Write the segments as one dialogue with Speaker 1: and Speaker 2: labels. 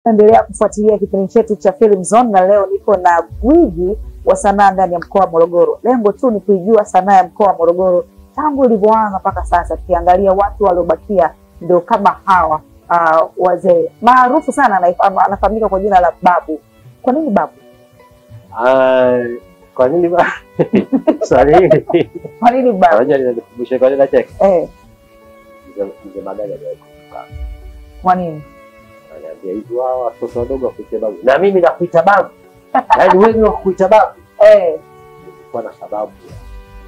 Speaker 1: Endelea kufuatilia kipindi chetu cha Film Zone, na leo niko na gwiji wa sanaa ndani ya mkoa wa Morogoro. Lengo tu ni kuijua sanaa ya mkoa wa Morogoro tangu ilivyoanza mpaka sasa, tukiangalia watu waliobakia ndio kama hawa wazee maarufu sana. Anafahamika kwa jina la Babu. Kwa nini Babu?
Speaker 2: Kwa nini Babu? Swali hili.
Speaker 1: Kwa nini Babu?
Speaker 2: Ngoja nikukumbushe kwa nini nacheka. Mzee Magari alikuwa.
Speaker 1: Kwa nini?
Speaker 2: Ananiambia hivi, wao watoto wadogo wakuita Babu. Na mimi nakuita Babu. Yaani wewe ni wakuita Babu. Kwa na sababu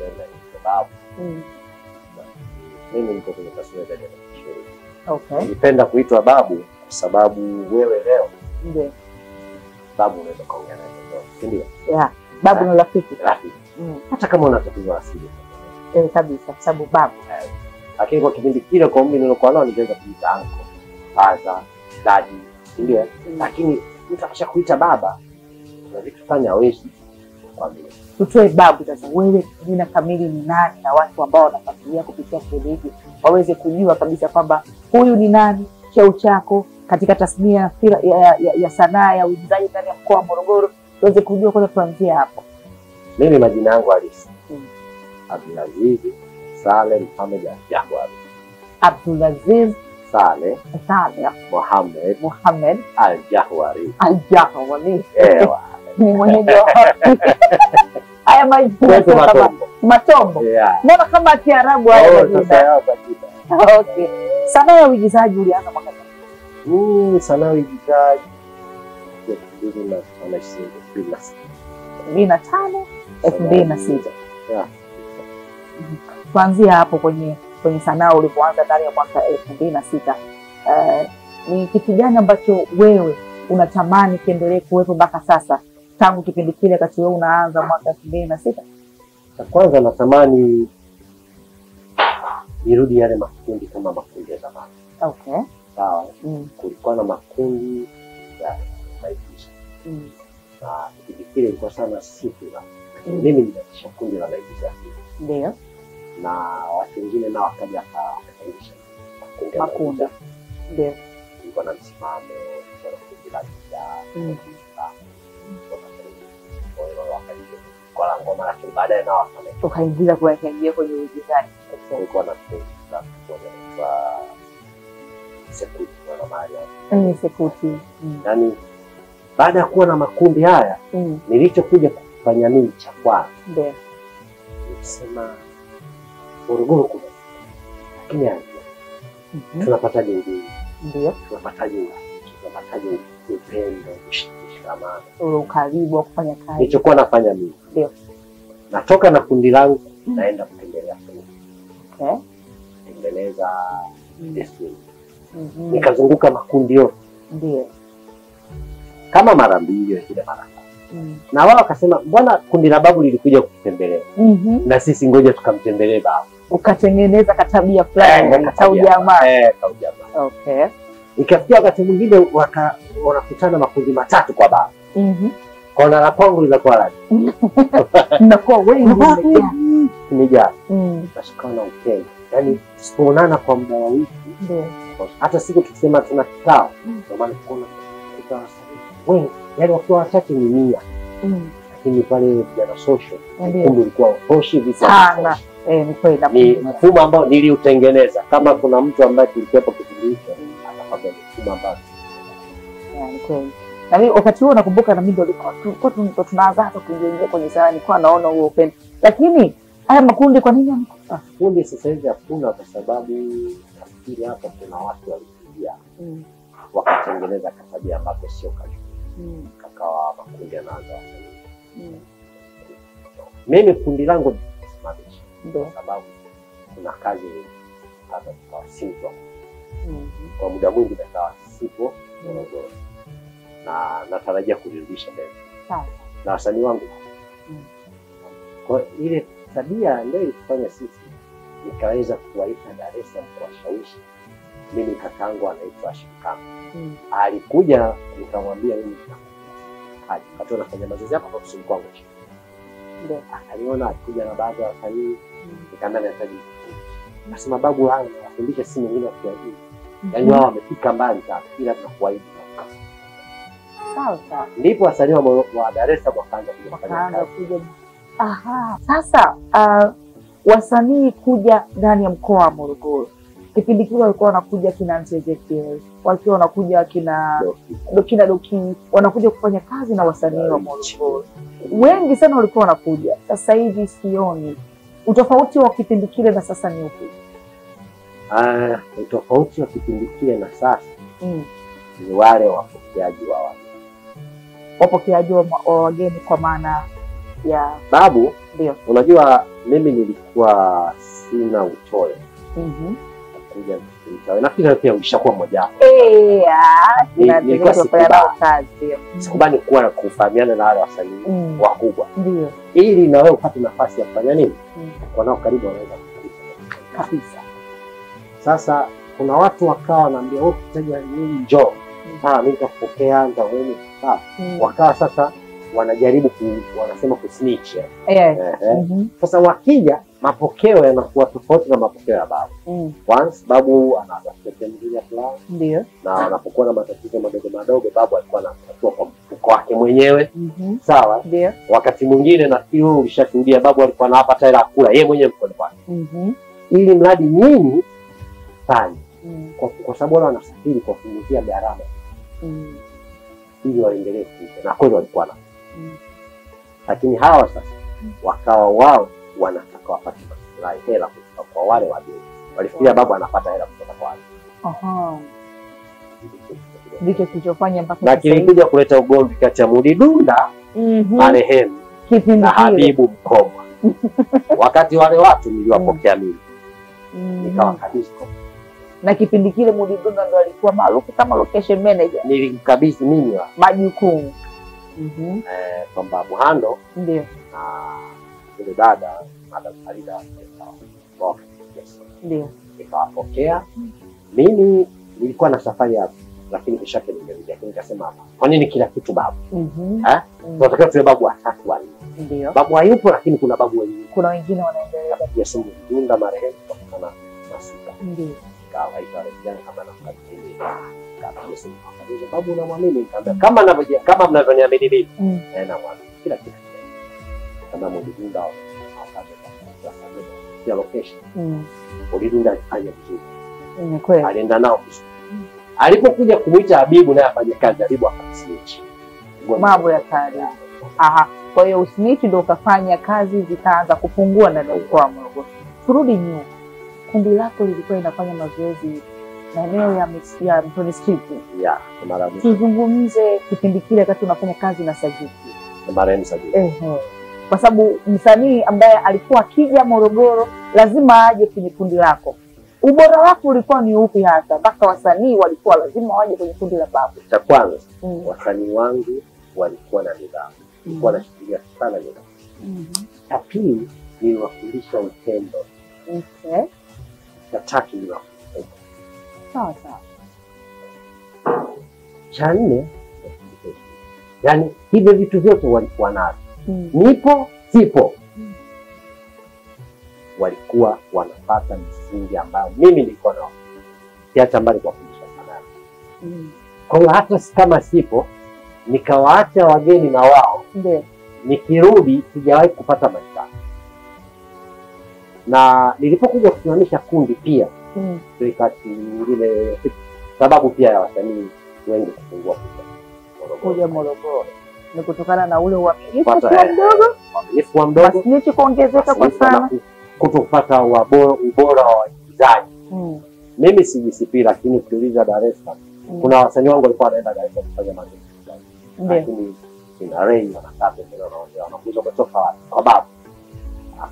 Speaker 2: ya Babu. Mimi niko kwenye taswira ya kisheria.
Speaker 1: Okay.
Speaker 2: Nilipenda kuitwa Babu kwa sababu wewe leo
Speaker 1: ndio
Speaker 2: Babu unaweza kuongea naye, ndio?
Speaker 1: Yeah. Babu ni rafiki.
Speaker 2: Hata kama una tatizo asili.
Speaker 1: Kabisa, kwa sababu Babu.
Speaker 2: Lakini kwa kipindi kile kwa umri nilokuwa nao ningeweza kuita uncle, father, daddy, ndio? Lakini mtu akishakuita baba unajifanya hawezi kwa mimi.
Speaker 1: Tutoe Babu sasa, wewe jina kamili ni nani, na watu ambao wanafuatilia kupitia kipindi hiki waweze kujua kabisa kwamba huyu ni nani, cheo chako katika tasnia ya sanaa ya uigizaji ndani ya mkoa wa Morogoro, waweze kujua. Kwanza tuanzie hapo.
Speaker 2: Mimi majina yangu halisi Abdulaziz Saleh Mohamed Al-Jahwari.
Speaker 1: Abdulaziz
Speaker 2: Saleh
Speaker 1: Mohamed
Speaker 2: Al-Jahwari.
Speaker 1: Al-Jahwari.
Speaker 2: Ni
Speaker 1: mwenyeji wa haya majina Matombo. Mbona kama Kiarabu haya majina? Okay. Sanaa ya uigizaji ulianza mwaka gani?
Speaker 2: Sanaa ya uigizaji
Speaker 1: 2005, 2006. Kuanzia hapo kwenye sanaa ulipoanza ndani ya mwaka 2006, ni kitu gani ambacho wewe unatamani kiendelee kuwepo mpaka sasa tangu kipindi kile kati wewe unaanza mwaka 2006?
Speaker 2: Kwanza natamani nirudi yale makundi kama makundi ya zamani.
Speaker 1: Okay.
Speaker 2: Sawa. Kulikuwa na makundi ya maigizo. Na kipindi kile ilikuwa sana siku la. Mimi nilianzisha kundi la maigizo.
Speaker 1: Ndio.
Speaker 2: Na watu wengine nao wakaja akaanzisha makundi.
Speaker 1: Ndio.
Speaker 2: Ilikuwa na msimamo kwa kundi la kwa ngoma, lakini baadaye nao
Speaker 1: ukaingiza kwenye uigizaji.
Speaker 2: Kulikuwa na kwa Sekuti na Maria.
Speaker 1: Sekuti.
Speaker 2: Yaani baada ya kuwa na makundi haya nilichokuja kufanya mimi cha kwanza
Speaker 1: ndio
Speaker 2: kusema Morogoro kuna lakini tunapataje ujumbe? Ndio tunapataje upendo, mshikamano,
Speaker 1: ukaribu wa kufanya kazi.
Speaker 2: Nilichokuwa nafanya mimi
Speaker 1: ndio
Speaker 2: natoka na kundi langu naenda kutembelea kundi.
Speaker 1: Okay.
Speaker 2: Tengeneza desturi. Nikazunguka makundi yote.
Speaker 1: Ndio.
Speaker 2: Kama mara 2 wengine mara 3. Na wao wakasema mbona kundi la Babu lilikuja kutembelea? Na sisi ngoja tukamtembelee Babu. Ukatengeneza katabia fulani kwa ujamaa. Kwa ujamaa.
Speaker 1: Okay.
Speaker 2: Ikafikia wakati mwingine wanakutana makundi matatu kwa Babu. Kona la kwangu linakuwa la.
Speaker 1: Nakuwa wengi
Speaker 2: nimejaa. Nashikana upendo. Yaani tusipoonana kwa muda wa wiki.
Speaker 1: Ndio.
Speaker 2: Hata siku tukisema tuna kikao, kwa maana kuna kikao wengi, yaani wakiwa wachache ni 100. Lakini pale vijana social, kumbe ulikuwa hoshi vipi
Speaker 1: sana. Ni kweli.
Speaker 2: Ni mfumo ambao niliutengeneza. Kama kuna mtu ambaye tulikuwepo kipindi hicho, atakwambia mfumo ambao.
Speaker 1: Ni kweli. Na mimi wakati huo nakumbuka na mimi ndio tulikuwa tunaanza hata kuingia kwenye sanaa, nilikuwa naona huo upendo. Lakini haya makundi kwa nini yamekufa?
Speaker 2: Kundi sasa hivi hakuna kwa sababu nafikiri hapa kuna watu walifikia wakatengeneza katabia ambapo sio kabisa. Kakawa makundi yanaanza wasanii. Mimi kundi langu nisimamisha. Kwa sababu kuna kazi hata kwa simple. Kwa muda mwingi nikawa sipo Morogoro. Na natarajia kurudisha tena.
Speaker 1: Sawa.
Speaker 2: Na wasanii wangu. Kwa ile tabia ndio ilifanya sisi nikaweza kuwaita Dar es Salaam kuwashawishi. Mimi kakaangu anaitwa Ashikam. Alikuja nikamwambia mimi haja kati nafanya mazoezi hapo kwa kusudi kwangu. Ndio aliona alikuja na baadhi ya wasanii nikaanza nahitaji. Nasema Babu haya anafundisha si mwingine wa kiajili. Yaani wao wamefika mbali sana ila tunakuahidi
Speaker 1: Sawa sawa.
Speaker 2: Ndipo wasanii wa Dar es Salaam wakaanza
Speaker 1: kuja. Aha. Sasa wasanii kuja ndani ya mkoa wa Morogoro. Kipindi kile walikuwa wanakuja kina Ezekiel, walikuwa wanakuja kina Doki, wanakuja kufanya kazi na wasanii wa Morogoro. Wengi sana walikuwa wanakuja. Sasa hivi sioni. Utofauti wa kipindi kile na sasa ni upi?
Speaker 2: Utofauti wa kipindi kile na sasa ni wale wapokeaji wa wageni.
Speaker 1: Wapokeaji wa wageni kwa maana ya
Speaker 2: babu.
Speaker 1: Ndio.
Speaker 2: Unajua mimi nilikuwa sina uchoyo. Kuja mtawe. Nafikiri pia ushakuwa mmoja wapo. Nilikuwa sikubani kuwa kufahamiana na wale wasanii wakubwa.
Speaker 1: Ndio.
Speaker 2: Ili na wewe upate nafasi ya kufanya nini? Kwa nao karibu wanaweza
Speaker 1: kabisa.
Speaker 2: Sasa kuna watu wakawa wanaambia wewe mteja nini njoo. Mimi nitakupokea nitaweni. Wakawa sasa wanajaribu wanasema kusnitch. Sasa wakija mapokeo yanakuwa tofauti na mapokeo ya babu. Once babu anatafuta mjini fulani.
Speaker 1: Ndio.
Speaker 2: Na anapokuwa na matatizo madogo babu alikuwa anatatua kwa mfuko wake mwenyewe. Sawa?
Speaker 1: Ndio.
Speaker 2: Wakati mwingine na hiyo ulishashuhudia babu alikuwa anapata hela kula yeye mwenyewe mkono wake. Ili mradi nini fanye. Kwa sababu wale wanasafiri kwa kuingizia gharama. Ili waendelee kuishi. Na kweli walikuwa na. Lakini hawa sasa wakawa wao wanataka wapate maslahi hela kutoka kwa wale wageni. Walifikiria babu anapata hela kutoka kwa wale.
Speaker 1: Ndicho kilichofanya mpaka
Speaker 2: na kilikuja kuleta ugomvi kati ya Mudi Dunda marehemu na Habibu Mkoma. Wakati wale watu niliwapokea mimi. Nikawa kabisa.
Speaker 1: Na kipindi kile Mudi Dunda ndo alikuwa maarufu kama location manager.
Speaker 2: Nilikabidhi mimi
Speaker 1: majukumu.
Speaker 2: Kwamba Muhando
Speaker 1: ndio
Speaker 2: na yule dada Madam Farida
Speaker 1: ndio
Speaker 2: nikawapokea. Mimi nilikuwa na safari hapo lakini kishake ningerudi, nikasema kwa nini kila kitu babu? Tunataka tuwe babu watatu wale.
Speaker 1: Ndio.
Speaker 2: Babu hayupo lakini kuna babu wengine.
Speaker 1: Kuna wengine wanaendelea.
Speaker 2: Ya Sumu Dunda marehemu kutokana na sika.
Speaker 1: Ndio.
Speaker 2: Kawa itarejea kama na mkatili. Kama Yesu akadije babu unamwamini nikamwambia kama ninavyojia kama mnavyoniamini mimi. Na mwamini kila kitu. Kama Mudi Dunda akaja kwa sababu ya location. Mudi Dunda alifanya vizuri.
Speaker 1: Ni kweli.
Speaker 2: Alienda nao vizuri. Alipokuja kumuita Habibu naye afanye kazi, Habibu akasnitch.
Speaker 1: Mambo ya kazi. Aha. Kwa hiyo usnitch ndio ukafanya kazi zikaanza kupungua ndani ya mkoa wa Morogoro. Turudi nyuma. Kundi lako lilikuwa linafanya mazoezi maeneo ya Mtoni Street.
Speaker 2: Mara moja.
Speaker 1: Tuzungumze kipindi kile wakati unafanya kazi na Sajiki.
Speaker 2: Marehemu Sajiki.
Speaker 1: Kwa sababu msanii ambaye alikuwa akija Morogoro lazima aje kwenye kundi lako. Ubora wako ulikuwa ni upi hasa? Mpaka wasanii walikuwa lazima waje kwenye kundi la babu.
Speaker 2: Cha kwanza, wasanii wangu walikuwa na nidhamu. Walikuwa wanashikilia sana nidhamu. Cha pili, niliwafundisha upendo. Cha tatu niliwafundisha.
Speaker 1: Sawa sawa.
Speaker 2: Cha nne, yaani hivyo vitu vyote walikuwa navyo. Nipo, sipo. Walikuwa wanapata misingi ambayo mimi nilikuwa nao. Kiacha mbali kwa kufundisha sanaa. Kwa hiyo hata kama sipo, nikawaacha wageni na wao.
Speaker 1: Ndio.
Speaker 2: Nikirudi sijawahi kupata maisha. Na nilipokuja kusimamisha kundi pia, wakati nyingine sababu pia ya wasanii wengi kufungua
Speaker 1: kuja Morogoro. Ni kutokana na ule uaminifu wa mdogo. Masnichi kuongezeka kwa sana.
Speaker 2: Kutopata ubora wa waigizaji. Mimi sijisipi lakini ukiuliza Dar es Salaam kuna wasanii wangu walikuwa wanaenda Dar es Salaam kufanya mazoezi. Lakini ina Ray wanataka tena wanaongea wanakuja kutoka wapi? Kwa babu.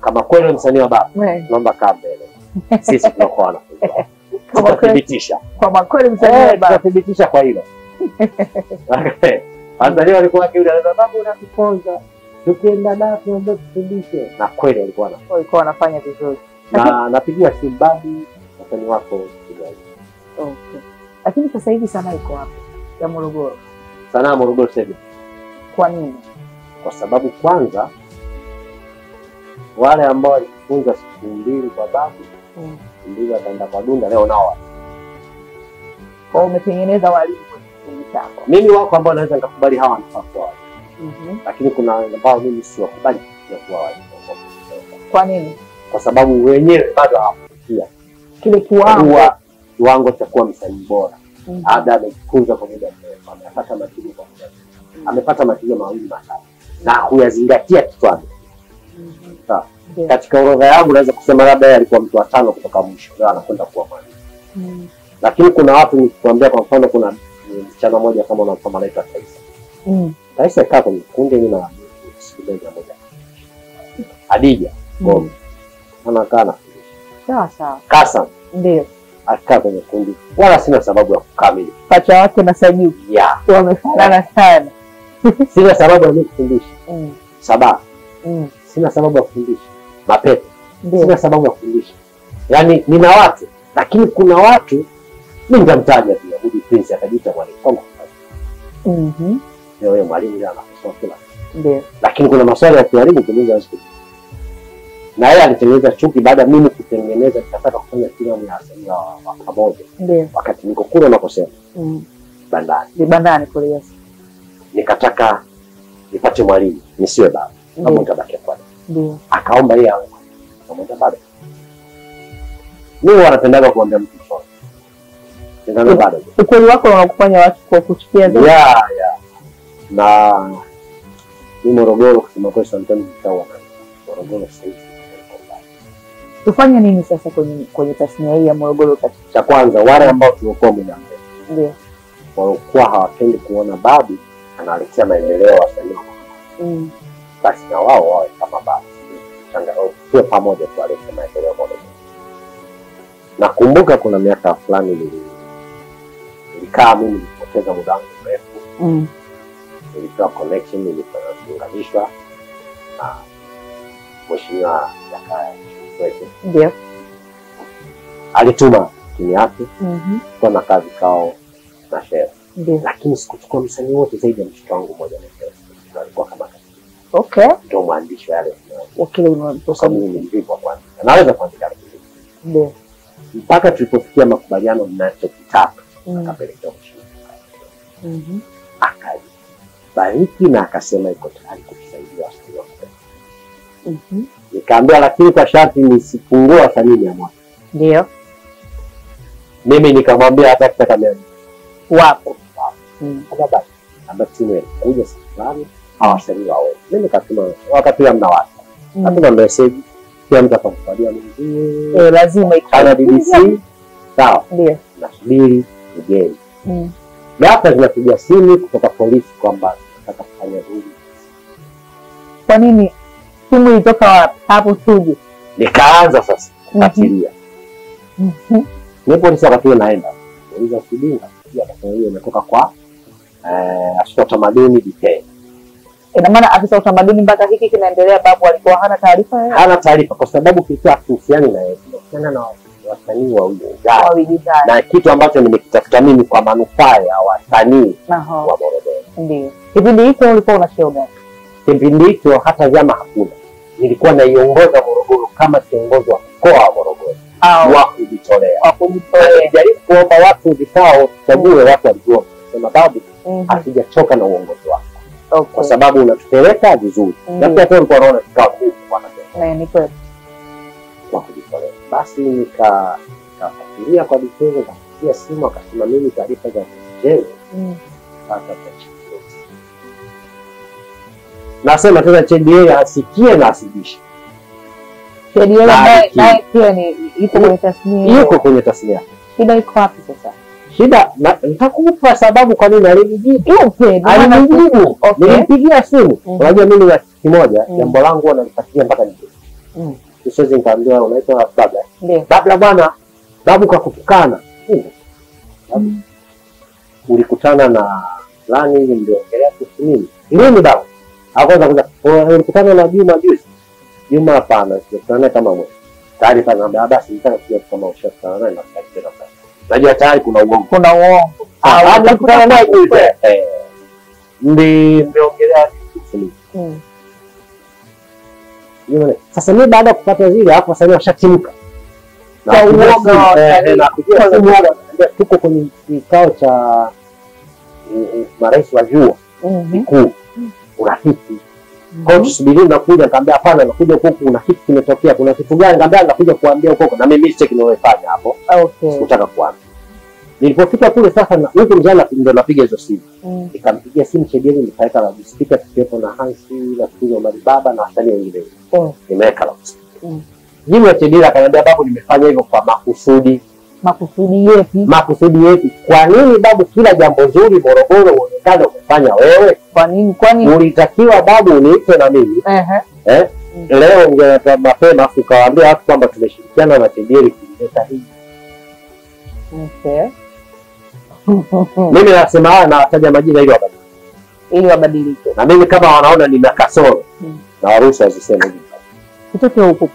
Speaker 2: Kama kweli msanii wa babu, naomba kaa mbele. Sisi tunakuwa wanafunzi. Tunathibitisha.
Speaker 1: Kwa kweli msanii wa babu.
Speaker 2: Tunathibitisha kwa hilo. Wasanii walikuwa wakiuliza babu unatuponza. Tukienda na tuombe tufundishe. Na kweli walikuwa
Speaker 1: wanafanya vizuri.
Speaker 2: Na napigia simu babu wasanii wako kidogo.
Speaker 1: Okay. Lakini sasa hivi sanaa iko wapi? Ya Morogoro.
Speaker 2: Sanaa Morogoro sasa.
Speaker 1: Kwa nini?
Speaker 2: Kwa sababu kwanza wale ambao walifunza siku mbili kwa babu, mbili wakaenda kwa Dunda leo nao.
Speaker 1: Kwa umetengeneza walimu Sawa.
Speaker 2: Mimi wako ambao naweza nikakubali hawa wanafaa kuwa walimu. Lakini kuna ambao mimi siwakubali kuwa walimu.
Speaker 1: Kwa nini?
Speaker 2: Kwa sababu wenyewe bado hawafikia
Speaker 1: kile
Speaker 2: kiwango cha kuwa msanii bora. Ada amejifunza kwa muda mrefu, amepata mapigo kwa muda mrefu. Amepata mapigo mawili matatu na kuyazingatia kichwani. Sawa. Katika orodha yangu naweza kusema labda yeye alikuwa mtu wa 5 kutoka mwisho, leo anakwenda kuwa mwalimu. Lakini kuna watu nikikwambia, kwa mfano kuna msichana mmoja kama unamfahamu anaitwa Taisa. Taisa kaa kwenye kundi na siku moja. Adija. Anakaa na
Speaker 1: sawa.
Speaker 2: Kasa.
Speaker 1: Ndio.
Speaker 2: Akaa kwenye kundi. Wala sina sababu ya kukamili.
Speaker 1: Pacha wake na Sajibu. Wamefanana sana.
Speaker 2: Sina sababu ya kufundisha. Sabaa. Sina sababu ya kufundisha. Mapepe. Sina sababu ya kufundisha. Yaani nina watu, lakini kuna watu mimi nitamtaja pia. Budi Prince akajiita mwalimu kwangu. Yeye mwalimu yeye anafundisha kila.
Speaker 1: Ndio.
Speaker 2: Lakini kuna maswali ya kielimu kuuliza siku. Na yeye alitengeneza chuki baada mimi kutengeneza nikataka kufanya filamu ya asili wa pamoja.
Speaker 1: Ndio.
Speaker 2: Wakati niko kule nakosema. Bandani.
Speaker 1: Ni bandani kule, yes.
Speaker 2: Nikataka nipate mwalimu, nisiwe baba. Kama nitabaki kwa.
Speaker 1: Ndio.
Speaker 2: Akaomba yeye awe. Pamoja baba. Mimi wanapendaga kuambia mtu chochote. Ndio bado.
Speaker 1: Ukweli wako unakufanya watu kwa kuchukia zaidi.
Speaker 2: Yeah. Na ni Morogoro kusema kwa sometimes ikawa Morogoro sasa.
Speaker 1: Tufanye nini sasa kwenye tasnia hii ya Morogoro katika?
Speaker 2: Cha kwanza wale ambao tulikuwa muda mrefu.
Speaker 1: Ndio.
Speaker 2: Walikuwa hawapendi kuona babu analetea maendeleo wasanii. Basi na wao wawe kama babu. Changamoto kwa pamoja tuwalete maendeleo bora. Nakumbuka kuna miaka fulani nilikaa mimi nilipoteza muda wangu mrefu. Nilitoa connection, nilifunganishwa na mheshimiwa Jakaya.
Speaker 1: Ndio.
Speaker 2: Alituma timu yake. Kwa na kazi kao na shehe.
Speaker 1: Ndio.
Speaker 2: Lakini sikuchukua msanii wote zaidi ya mshikaji wangu mmoja na shehe. Alikuwa kama
Speaker 1: okay.
Speaker 2: Ndio mwandishi yale.
Speaker 1: Wakili unatoka
Speaker 2: mimi ndivyo kwanza. Naweza kuandika.
Speaker 1: Ndio.
Speaker 2: Mpaka tulipofikia makubaliano ninachokitaka akapelekea mshikaji. Akabariki na akasema iko tayari kutusaidia wasanii wake. Nikaambia lakini kwa sharti nisipungue wasanii 100.
Speaker 1: Ndio.
Speaker 2: Mimi nikamwambia hata kitaka mimi
Speaker 1: wapo.
Speaker 2: Baba ambaye timu kuja fulani hawasanii wao. Mimi nikatuma wakati mna watu. Hatuna message pia mtu akamfuatia mimi.
Speaker 1: Lazima
Speaker 2: ikana BBC. Sawa.
Speaker 1: Ndio.
Speaker 2: Nasubiri ugeni. Hata tunapiga simu kutoka polisi kwamba nataka kufanya hivi.
Speaker 1: Kwa nini? Simu ilitoka wapi? Hapo tuje.
Speaker 2: Nikaanza sasa kufuatilia. Nipo polisi wakati naenda. Uliza kibinga pia kwa hiyo imetoka kwa afisa utamaduni detail.
Speaker 1: Ina maana afisa utamaduni mpaka hiki kinaendelea babu alikuwa hana taarifa yeye?
Speaker 2: Hana taarifa kwa sababu kilikuwa kuhusiana na yeye. Kuhusiana na wasanii wa uigizaji. Na kitu ambacho nimekitafuta mimi kwa manufaa ya wasanii wa Morogoro.
Speaker 1: Ndio. Kipindi hicho ulikuwa una show gani?
Speaker 2: Kipindi hicho hata vyama hakuna. Nilikuwa naiongoza Morogoro kama kiongozi wa mkoa wa Morogoro. Wa kujitolea. Nilijaribu kuomba watu vikao chague watu walio sema babu hatujachoka na uongozi wako. Kwa sababu unatupeleka vizuri. Na pia tulikuwa tunaona vikao hivi wanasema.
Speaker 1: Ni kweli.
Speaker 2: Wa kujitolea. Basi nikafikiria kwa detail nikapigia simu akasema mimi taarifa za jengo. Sasa nasema tena CDA asikie na asibishe.
Speaker 1: CDA naye pia ni ipo kwenye tasnia.
Speaker 2: Yuko kwenye tasnia.
Speaker 1: Shida iko wapi sasa?
Speaker 2: Shida nitakupa sababu kwa nini alinijibu. Alinijibu. Nilipigia simu. Unajua mimi na kimoja jambo langu wanalifuatilia mpaka nje. Siwezi nikamwambia unaitwa baba. Baba bwana, babu kakutukana. Ulikutana na fulani hivi ndio ongelea kuhusu nini? Nini babu? Akaanza ulikutana na Juma juzi. Juma hapana, sikutana kama mmoja. Taarifa naambia basi nitaka kuja kama ushakutana naye na kutakira sasa. Najua tayari kuna uongo.
Speaker 1: Kuna uongo.
Speaker 2: Alikutana naye juzi. Ndio kuhusu nini? Sasa mimi baada ya kupata zile hapo sasa washatimka.
Speaker 1: Na uoga
Speaker 2: na kujua tuko kwenye kikao cha marais wa vyuo vikuu urafiki. Kwa hiyo tusubiri nakuja, nikamwambia hapana, nakuja huko kuna kitu kimetokea, kuna kitu gani? Nikamwambia nakuja kuambia huko na mimi mistake nimefanya hapo.
Speaker 1: Okay.
Speaker 2: Sikutaka kuambia. Nilipofika kule sasa na huko mjana ndio napiga hizo simu. Nikampigia simu Chedieli, nikaweka la speaker tukiwepo na Hansi na Tuzo Maribaba na wasanii wengine. Nimeweka la speaker. Jibu la Chedieli akaniambia babu, nimefanya hivyo kwa makusudi.
Speaker 1: Makusudi yepi?
Speaker 2: Makusudi yepi? Kwa nini babu kila jambo zuri Morogoro uonekane umefanya wewe?
Speaker 1: Kwa nini? Kwani
Speaker 2: ulitakiwa babu uniite na mimi? Leo ungetoa mapema afu kawaambia watu kwamba tumeshirikiana na Chedieli kuleta hii.
Speaker 1: Okay.
Speaker 2: Mimi nasema na wataja majina ili wabadilike. Na mimi kama wanaona nina kasoro na waruhusu waziseme hivi.
Speaker 1: Kutoka huko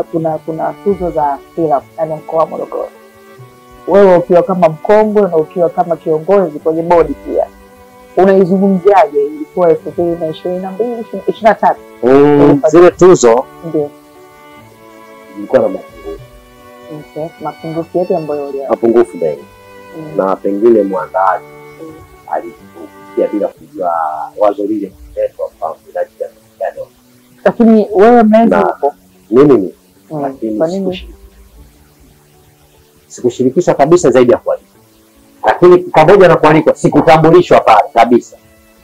Speaker 1: kuna tuzo za filamu ndani ya mkoa wa Morogoro. Wewe ukiwa kama mkongwe na ukiwa kama kiongozi kwenye bodi pia, unaizungumziaje? Ilikuwa 2022 23.
Speaker 2: Zile tuzo
Speaker 1: ndio
Speaker 2: ilikuwa na mapungufu.
Speaker 1: Okay. Mapungufu yepi ambayo uliona?
Speaker 2: Mapungufu mengi. Na pengine mwandaaji alifikia bila kujua wazo lile kuletwa kwa mlaji ya mkutano.
Speaker 1: Lakini wewe mwenyewe upo.
Speaker 2: Mimi lakini sikushirikishwa kabisa zaidi ya kualikwa. Lakini pamoja na kualikwa sikutambulishwa pale kabisa.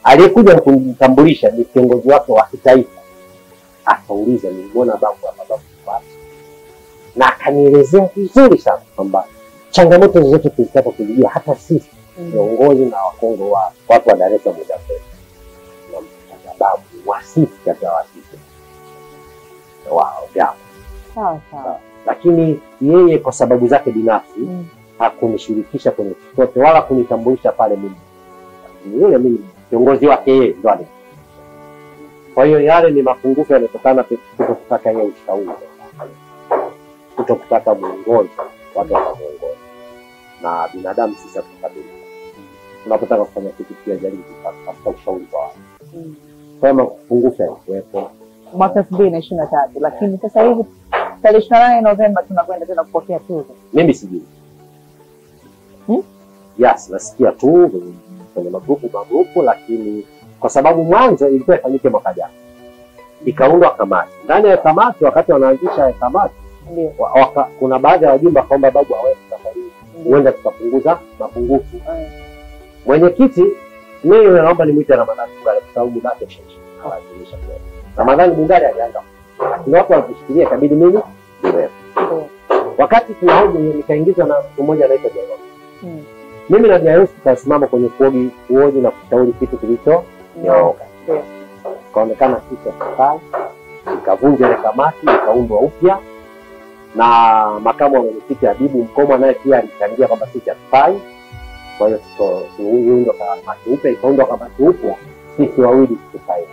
Speaker 2: Aliyekuja kunitambulisha ni kiongozi wake wa kitaifa. Akauliza nilimwona babu hapa. Na akanielezea vizuri sana kwamba changamoto zote tulitaka kujua hata sisi viongozi na wakongwe wa watu wa Dar es Salaam muda mrefu. Na sababu wasisi katika wasisi wao japo.
Speaker 1: Sawa.
Speaker 2: Lakini yeye kwa sababu zake binafsi hakunishirikisha kwenye chochote wala kunitambulisha pale mimi. Yule mimi kiongozi wake yeye ndo ali. Kwa hiyo yale ni mapungufu yanayotokana kutokutaka yeye ushauri. Kutokutaka muongozo, watu wa muongozo. Na binadamu sisi hatukabili. Tunapotaka kufanya kitu pia jaribu kutafuta ushauri kwa watu. Kwa hiyo mapungufu yalikuwepo
Speaker 1: mwaka 2023, lakini sasa hivi tarehe 28 Novemba tunakwenda tena kupokea tuzo.
Speaker 2: Mimi sijui. Yes, nasikia tu kwenye magrupu, lakini kwa sababu mwanzo ilikuwa ifanyike mwaka jana. Ikaundwa kamati. Ndani ya kamati wakati wanaanzisha kamati kuna baadhi ya wajumbe kwamba babu hawezi safari. Huenda tukapunguza mapungufu. Mwenyekiti mimi naomba nimuite Ramadhani Bungale kwa sababu bado sheshe. Hawajilisha kwa. Ramadhani Bungale alianza. Ni watu wanafikiria kabidi mimi niwe. Wakati tunahoji nikaingizwa na mtu mmoja anaitwa Jairus. Mimi na Jairus tukasimama kwenye kuoji na kushauri kitu kilicho nyooka. Kaonekana kitu safari. Ikavunja ile kamati, ikaundwa upya. Na makamu wa mwenyekiti Habibu Mkomwa naye pia alichangia kwamba sisi hatufai. Kwa hiyo tuliundwa kamati upya, ikaundwa kamati upya, sisi wawili tufai.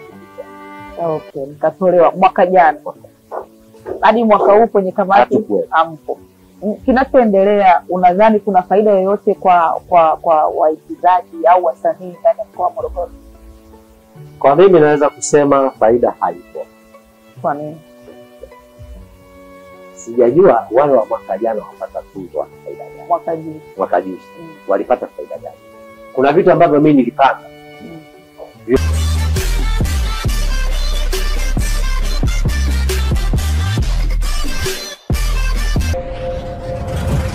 Speaker 1: Okay, mkatolewa mwaka jana. Hadi mwaka huu kwenye kamati ampo. Kinachoendelea, unadhani kuna faida yoyote kwa waigizaji au wasanii ndani ya mkoa wa Morogoro?
Speaker 2: Kwa mimi naweza kusema faida haipo.
Speaker 1: Kwa nini?
Speaker 2: Sijajua wale wa mwaka jana wapata tuzo wana faida gani.
Speaker 1: Mwaka juzi.
Speaker 2: Walipata faida gani? Kuna vitu ambavyo mimi nilipata.